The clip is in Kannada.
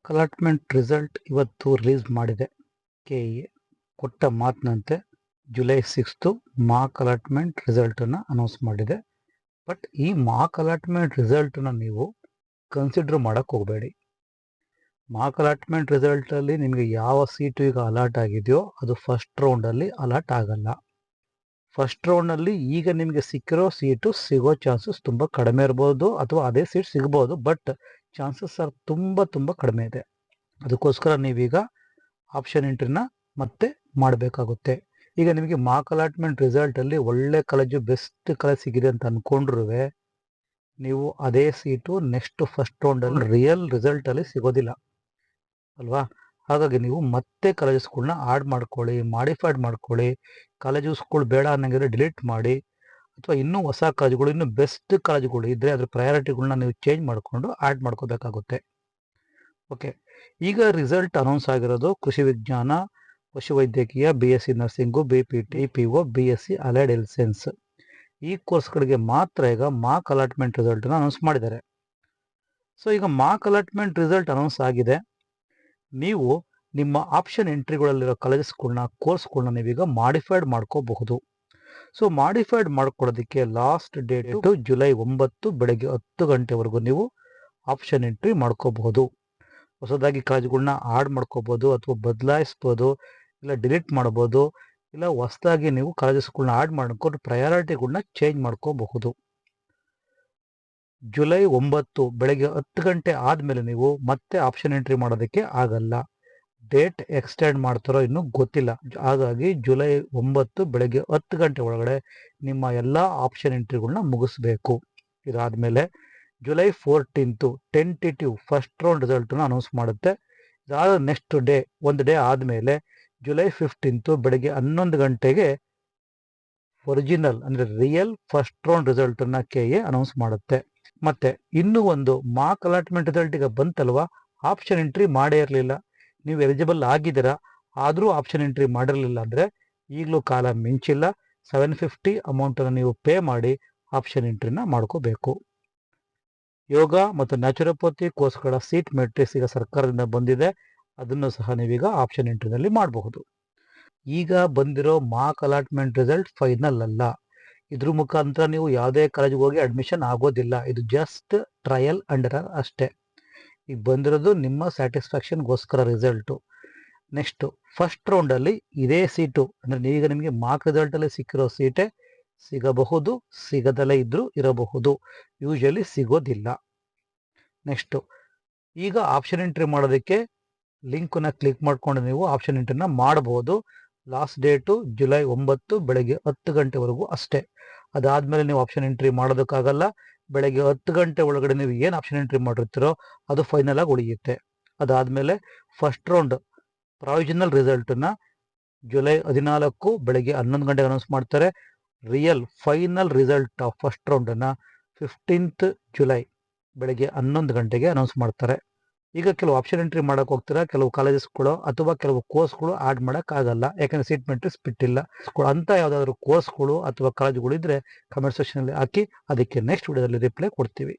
ಮಾರ್ಕ್ ಅಲಾಟ್ಮೆಂಟ್ ರಿಸಲ್ಟ್ ಇವತ್ತು ರಿಲೀಸ್ ಮಾಡಿದೆ. ಕೆಇಎ ಕೊಟ್ಟ ಮಾತಿನಂತೆ ಜುಲೈ 6 ಮಾರ್ಕ್ ಅಲಾಟ್ಮೆಂಟ್ ರಿಸಲ್ಟನ್ನು ಅನೌನ್ಸ್ ಮಾಡಿದೆ. ಬಟ್ ಈ ಮಾರ್ಕ್ ಅಲಾಟ್ಮೆಂಟ್ ರಿಸಲ್ಟನ್ನು ನೀವು ಕನ್ಸಿಡರ್ ಮಾಡೋಕ್ಕೆ ಹೋಗಬೇಡಿ. ಮಾರ್ಕ್ ಅಲಾಟ್ಮೆಂಟ್ ರಿಸಲ್ಟಲ್ಲಿ ನಿಮಗೆ ಯಾವ ಸೀಟು ಈಗ ಅಲಾಟ್ ಆಗಿದೆಯೋ ಅದು ಫಸ್ಟ್ ರೌಂಡಲ್ಲಿ ಅಲಾಟ್ ಆಗಲ್ಲ. ಫಸ್ಟ್ ರೌಂಡ್ನಲ್ಲಿ ಈಗ ನಿಮಗೆ ಸಿಕ್ಕಿರೋ ಸೀಟು ಸಿಗೋ ಚಾನ್ಸಸ್ ತುಂಬ ಕಡಿಮೆ ಇರ್ಬೋದು, ಅಥವಾ ಅದೇ ಸೀಟ್ ಸಿಗ್ಬೋದು, ಬಟ್ ಚಾನ್ಸಸ್ ಆರ್ ತುಂಬ ಕಡಿಮೆ ಇದೆ. ಅದಕ್ಕೋಸ್ಕರ ನೀವೀಗ ಆಪ್ಷನ್ ಎಂಟ್ರಿನ ಮತ್ತೆ ಮಾಡಬೇಕಾಗುತ್ತೆ. ಈಗ ನಿಮಗೆ ಮಾರ್ಕ್ ಅಲಾಟ್ಮೆಂಟ್ ರಿಸಲ್ಟಲ್ಲಿ ಒಳ್ಳೆ ಕಾಲೇಜು, ಬೆಸ್ಟ್ ಕಾಲೇಜ್ ಸಿಗಿದೆ ಅಂತ ಅಂದ್ಕೊಂಡ್ರೂ ನೀವು ಅದೇ ಸೀಟು ನೆಕ್ಸ್ಟ್ ಫಸ್ಟ್ ರೌಂಡಲ್ಲಿ ರಿಯಲ್ ರಿಸಲ್ಟಲ್ಲಿ ಸಿಗೋದಿಲ್ಲ ಅಲ್ವಾ. ಹಾಗಾಗಿ ನೀವು ಮತ್ತೆ ಕಾಲೇಜಸ್ಗಳನ್ನ ಆ್ಯಡ್ ಮಾಡ್ಕೊಳ್ಳಿ, ಮಾಡಿಫೈಡ್ ಮಾಡ್ಕೊಳ್ಳಿ. ಕಾಲೇಜಸ್ಗಳು ಬೇಡ ಅನ್ನಂಗಿದ್ರೆ ಡಿಲೀಟ್ ಮಾಡಿ, ಅಥವಾ ಇನ್ನೂ ಹೊಸ ಕಾಲೇಜುಗಳು, ಇನ್ನೂ ಬೆಸ್ಟ್ ಕಾಲೇಜುಗಳು ಇದ್ದರೆ ಅದ್ರ ಪ್ರಯಾರಿಟಿಗಳನ್ನ ನೀವು ಚೇಂಜ್ ಮಾಡಿಕೊಂಡು ಆ್ಯಡ್ ಮಾಡ್ಕೋಬೇಕಾಗುತ್ತೆ. ಓಕೆ, ಈಗ ರಿಸಲ್ಟ್ ಅನೌನ್ಸ್ ಆಗಿರೋದು ಕೃಷಿ ವಿಜ್ಞಾನ, ಪಶುವೈದ್ಯಕೀಯ, BSc nursing, BPT, PO, BSc allied health science ಈ ಕೋರ್ಸ್ಗಳಿಗೆ ಮಾತ್ರ ಈಗ ಮಾರ್ಕ್ ಅಲಾಟ್ಮೆಂಟ್ ರಿಸಲ್ಟನ್ನು ಅನೌನ್ಸ್ ಮಾಡಿದ್ದಾರೆ. ಸೊ ಈಗ ಮಾರ್ಕ್ ಅಲಾಟ್ಮೆಂಟ್ ರಿಸಲ್ಟ್ ಅನೌನ್ಸ್ ಆಗಿದೆ. ನೀವು ನಿಮ್ಮ ಆಪ್ಷನ್ ಎಂಟ್ರಿಗಳಲ್ಲಿರೋ ಕಾಲೇಜಸ್ಗಳನ್ನ, ಕೋರ್ಸ್ಗಳನ್ನ ನೀವೀಗ ಮಾಡಿಫೈಡ್ ಮಾಡ್ಕೋಬಹುದು. ಸೊ ಮಾಡಿಫೈಡ್ ಮಾಡ್ಕೊಳ್ಳೋದಕ್ಕೆ ಲಾಸ್ಟ್ ಡೇಟು ಜುಲೈ 9 ಬೆಳಗ್ಗೆ 10 ಗಂಟೆವರೆಗೂ ನೀವು ಆಪ್ಷನ್ ಎಂಟ್ರಿ ಮಾಡ್ಕೋಬಹುದು. ಹೊಸದಾಗಿ ಕಾಲೇಜುಗಳನ್ನ ಆಡ್ ಮಾಡ್ಕೋಬಹುದು, ಅಥವಾ ಬದಲಾಯಿಸ್ಬೋದು, ಇಲ್ಲ ಡಿಲೀಟ್ ಮಾಡ್ಬೋದು, ಇಲ್ಲ ಹೊಸದಾಗಿ ನೀವು ಕಾಲೇಜಸ್ಗಳನ್ನ ಆಡ್ ಮಾಡ್ಕೊಂಡು ಪ್ರಯಾರಿಟಿಗಳನ್ನ ಚೇಂಜ್ ಮಾಡ್ಕೋಬಹುದು. ಜುಲೈ 9 ಬೆಳಗ್ಗೆ 10 ಗಂಟೆ ಆದಮೇಲೆ ನೀವು ಮತ್ತೆ ಆಪ್ಷನ್ ಎಂಟ್ರಿ ಮಾಡೋದಕ್ಕೆ ಆಗಲ್ಲ. ಡೇಟ್ ಎಕ್ಸ್ಟೆಂಡ್ ಮಾಡ್ತಾರೋ ಇನ್ನೂ ಗೊತ್ತಿಲ್ಲ. ಹಾಗಾಗಿ ಜುಲೈ 9 ಬೆಳಗ್ಗೆ 10 ಗಂಟೆ ಒಳಗಡೆ ನಿಮ್ಮ ಎಲ್ಲ ಆಪ್ಷನ್ ಎಂಟ್ರಿಗಳನ್ನ ಮುಗಿಸ್ಬೇಕು. ಇದಾದಮೇಲೆ ಜುಲೈ 14 ಟೆಂಟೇಟಿವ್ ಫಸ್ಟ್ ರೌಂಡ್ ರಿಸಲ್ಟನ್ನು ಅನೌನ್ಸ್ ಮಾಡುತ್ತೆ. ಇದಾದ ನೆಕ್ಸ್ಟ್ ಡೇ, ಒಂದು ಡೇ ಆದಮೇಲೆ ಜುಲೈ 15 ಬೆಳಗ್ಗೆ 11 ಗಂಟೆಗೆ ಒರಿಜಿನಲ್ ಅಂದರೆ ರಿಯಲ್ ಫಸ್ಟ್ ರೌಂಡ್ ರಿಸಲ್ಟನ್ನು ಕೆಎ ಅನೌನ್ಸ್ ಮಾಡುತ್ತೆ. ಮತ್ತೆ ಇನ್ನೂ ಒಂದು, ಮಾರ್ಕ್ ಅಲಾಟ್ಮೆಂಟ್ ರಿಸಲ್ಟ್ ಈಗ ಬಂತಲ್ವಾ, ಆಪ್ಷನ್ ಎಂಟ್ರಿ ಮಾಡೇ ಇರಲಿಲ್ಲ, ನೀವು ಎಲಿಜಿಬಲ್ ಆಗಿದ್ದೀರಾ, ಆದರೂ ಆಪ್ಷನ್ ಎಂಟ್ರಿ ಮಾಡಿರಲಿಲ್ಲ ಅಂದರೆ ಈಗಲೂ ಕಾಲ ಮಿಂಚಿಲ್ಲ. 750 ಅಮೌಂಟನ್ನು ನೀವು ಪೇ ಮಾಡಿ ಆಪ್ಷನ್ ಎಂಟ್ರಿನ ಮಾಡ್ಕೋಬೇಕು. ಯೋಗ ಮತ್ತು ನ್ಯಾಚುರೋಪತಿ ಕೋರ್ಸ್ಗಳ ಸೀಟ್ ಮೆಟ್ರಿಕ್ಸ್ ಈಗ ಸರ್ಕಾರದಿಂದ ಬಂದಿದೆ. ಅದನ್ನು ಸಹ ನೀವೀಗ ಆಪ್ಷನ್ ಎಂಟ್ರಿನಲ್ಲಿ ಮಾಡಬಹುದು. ಈಗ ಬಂದಿರೋ ಮಾರ್ಕ್ ಅಲಾಟ್ಮೆಂಟ್ ರಿಸಲ್ಟ್ ಫೈನಲ್ ಅಲ್ಲ. ಇದ್ರ ಮುಖಾಂತರ ನೀವು ಯಾವುದೇ ಕಾಲೇಜಿಗೆ ಹೋಗಿ ಅಡ್ಮಿಷನ್ ಆಗೋದಿಲ್ಲ. ಇದು ಜಸ್ಟ್ ಟ್ರಯಲ್ ಅಂಡ್ ಎರರ್ ಅಷ್ಟೇ. ಈಗ ಬಂದಿರೋದು ನಿಮ್ಮ ಸ್ಯಾಟಿಸ್ಫ್ಯಾಕ್ಷನ್ಗೋಸ್ಕರ ರಿಸಲ್ಟು. ನೆಕ್ಸ್ಟು ಫಸ್ಟ್ ರೌಂಡಲ್ಲಿ ಇದೇ ಸೀಟು ಅಂದರೆ ಈಗ ನಿಮಗೆ ಮಾರ್ಕ್ ರಿಸಲ್ಟಲ್ಲಿ ಸಿಕ್ಕಿರೋ ಸೀಟೇ ಸಿಗಬಹುದು, ಸಿಗದಲ್ಲೇ ಇದ್ರೂ ಇರಬಹುದು, ಯೂಶಲಿ ಸಿಗೋದಿಲ್ಲ. ನೆಕ್ಸ್ಟು ಈಗ ಆಪ್ಷನ್ ಎಂಟ್ರಿ ಮಾಡೋದಕ್ಕೆ ಲಿಂಕನ್ನ ಕ್ಲಿಕ್ ಮಾಡ್ಕೊಂಡು ನೀವು ಆಪ್ಷನ್ ಎಂಟ್ರಿನ ಮಾಡಬಹುದು. ಲಾಸ್ಟ್ ಡೇಟು ಜುಲೈ 9 ಬೆಳಗ್ಗೆ 10 ಗಂಟೆವರೆಗೂ ಅಷ್ಟೇ. ಅದಾದಮೇಲೆ ನೀವು ಆಪ್ಷನ್ ಎಂಟ್ರಿ ಮಾಡೋದಕ್ಕಾಗಲ್ಲ. ಬೆಳಗ್ಗೆ 10 ಗಂಟೆ ಒಳಗಡೆ ನೀವು ಏನು ಆಪ್ಷನ್ ಎಂಟ್ರಿ ಮಾಡಿರ್ತೀರೋ ಅದು ಫೈನಲ್ ಆಗಿ ಉಳಿಯುತ್ತೆ. ಅದಾದಮೇಲೆ ಫಸ್ಟ್ ರೌಂಡ್ ಪ್ರಾವಿಷನಲ್ ರಿಸಲ್ಟನ್ನು ಜುಲೈ 14 ಬೆಳಗ್ಗೆ 11 ಗಂಟೆಗೆ ಅನೌನ್ಸ್ ಮಾಡ್ತಾರೆ. Real final result of first ರೌಂಡನ್ನು 15 ಜುಲೈ ಬೆಳಗ್ಗೆ 11 ಗಂಟೆಗೆ ಅನೌನ್ಸ್ ಮಾಡ್ತಾರೆ. ಈಗ ಕೆಲವು ಆಪ್ಷನ್ ಎಂಟ್ರಿ ಮಾಡೋಕೆ ಹೋಗ್ತೀರಾ, ಕೆಲವು ಕಾಲೇಜಸ್ಗಳು ಅಥವಾ ಕೆಲವು ಕೋರ್ಸ್ಗಳು ಆ್ಯಡ್ ಮಾಡೋಕ್ಕಾಗಲ್ಲ, ಯಾಕಂದರೆ ಸೀಟ್ ಮೆಟ್ರಿಕ್ಸ್ ಬಿಟ್ಟಿಲ್ಲ. ಅಂತ ಯಾವುದಾದ್ರೂ ಕೋರ್ಸ್ಗಳು ಅಥವಾ ಕಾಲೇಜುಗಳು ಇದ್ದರೆ ಕಮೆಂಟ್ ಸೆಕ್ಷನಲ್ಲಿ ಹಾಕಿ, ಅದಕ್ಕೆ ನೆಕ್ಸ್ಟ್ ವಿಡಿಯೋದಲ್ಲಿ ರಿಪ್ಲೈ ಕೊಡ್ತೀವಿ.